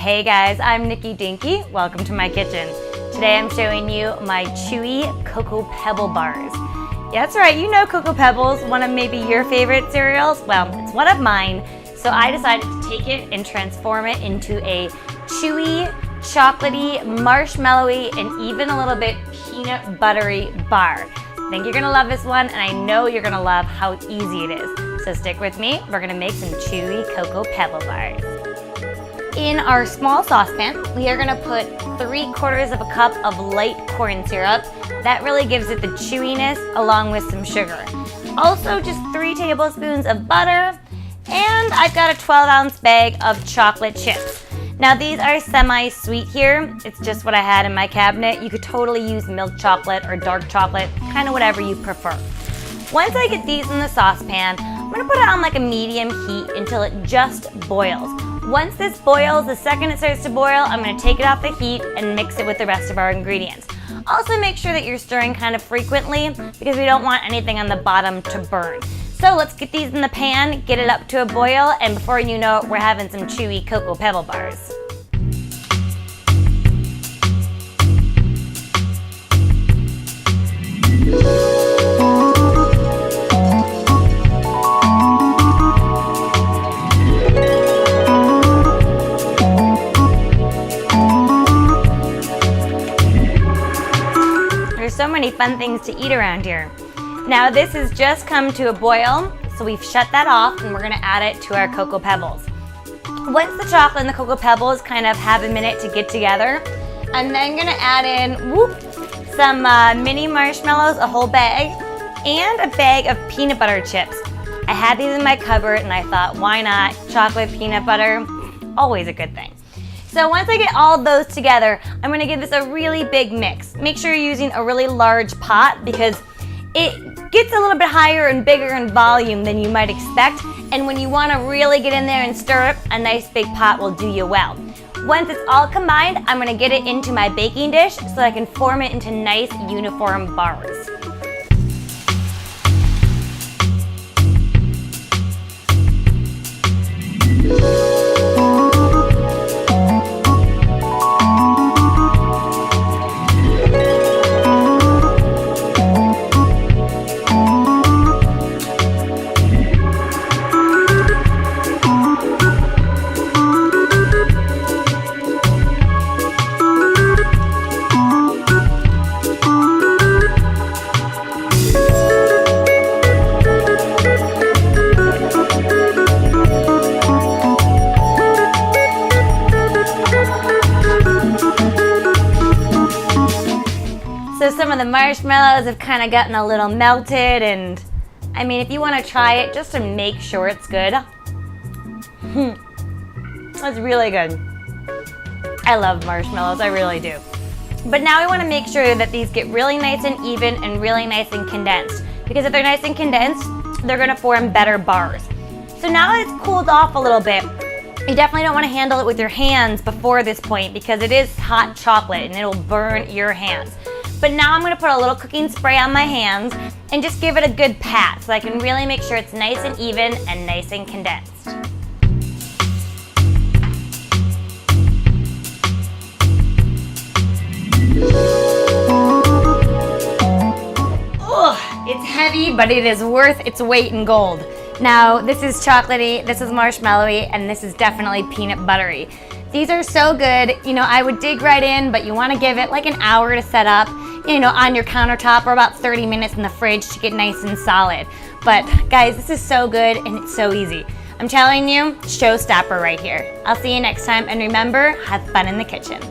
Hey guys, I'm Nikki Dinky. Welcome to my kitchen. Today I'm showing you my Chewy Coco Pebble bars. Yeah, that's right, you know Coco Pebbles, one of maybe your favorite cereals. Well, it's one of mine, so I decided to take it and transform it into a chewy, chocolatey, marshmallowy, and even a little bit peanut buttery bar. I think you're gonna love this one, and I know you're gonna love how easy it is. So stick with me, we're gonna make some Chewy Coco Pebble bars. In our small saucepan, we are gonna put 3/4 of a cup of light corn syrup. That really gives it the chewiness along with some sugar. Also just 3 tablespoons of butter, and I've got a 12-ounce bag of chocolate chips. Now these are semi-sweet here. It's just what I had in my cabinet. You could totally use milk chocolate or dark chocolate, kind of whatever you prefer. Once I get these in the saucepan, I'm gonna put it on like a medium heat until it just boils. Once this boils, the second it starts to boil, I'm gonna take it off the heat and mix it with the rest of our ingredients. Also make sure that you're stirring kind of frequently because we don't want anything on the bottom to burn. So let's get these in the pan, get it up to a boil, and before you know it, we're having some chewy Coco Pebble bars. There's so many fun things to eat around here. Now this has just come to a boil, so we've shut that off and we're gonna add it to our Coco Pebbles. Once the chocolate and the Coco Pebbles kind of have a minute to get together, I'm then gonna add in some mini marshmallows, a whole bag, and a bag of peanut butter chips. I had these in my cupboard and I thought, why not? Chocolate, peanut butter, always a good thing. So once I get all of those together, I'm gonna give this a really big mix. Make sure you're using a really large pot because it gets a little bit higher and bigger in volume than you might expect, and when you wanna really get in there and stir it, a nice big pot will do you well. Once it's all combined, I'm gonna get it into my baking dish so I can form it into nice uniform bars. So some of the marshmallows have kind of gotten a little melted, and I mean, if you want to try it just to make sure it's good, it's really good. I love marshmallows, I really do. But now we want to make sure that these get really nice and even and really nice and condensed, because if they're nice and condensed, they're going to form better bars. So now that it's cooled off a little bit, you definitely don't want to handle it with your hands before this point because it is hot chocolate and it'll burn your hands. But now I'm gonna put a little cooking spray on my hands and just give it a good pat so I can really make sure it's nice and even and nice and condensed. Ugh, it's heavy, but it is worth its weight in gold. Now, this is chocolatey, this is marshmallowy, and this is definitely peanut buttery. These are so good. You know, I would dig right in, but you wanna give it like an hour to set up, you know, on your countertop, or about 30 minutes in the fridge to get nice and solid. But guys, this is so good and it's so easy. I'm telling you, showstopper right here. I'll see you next time, and remember, have fun in the kitchen.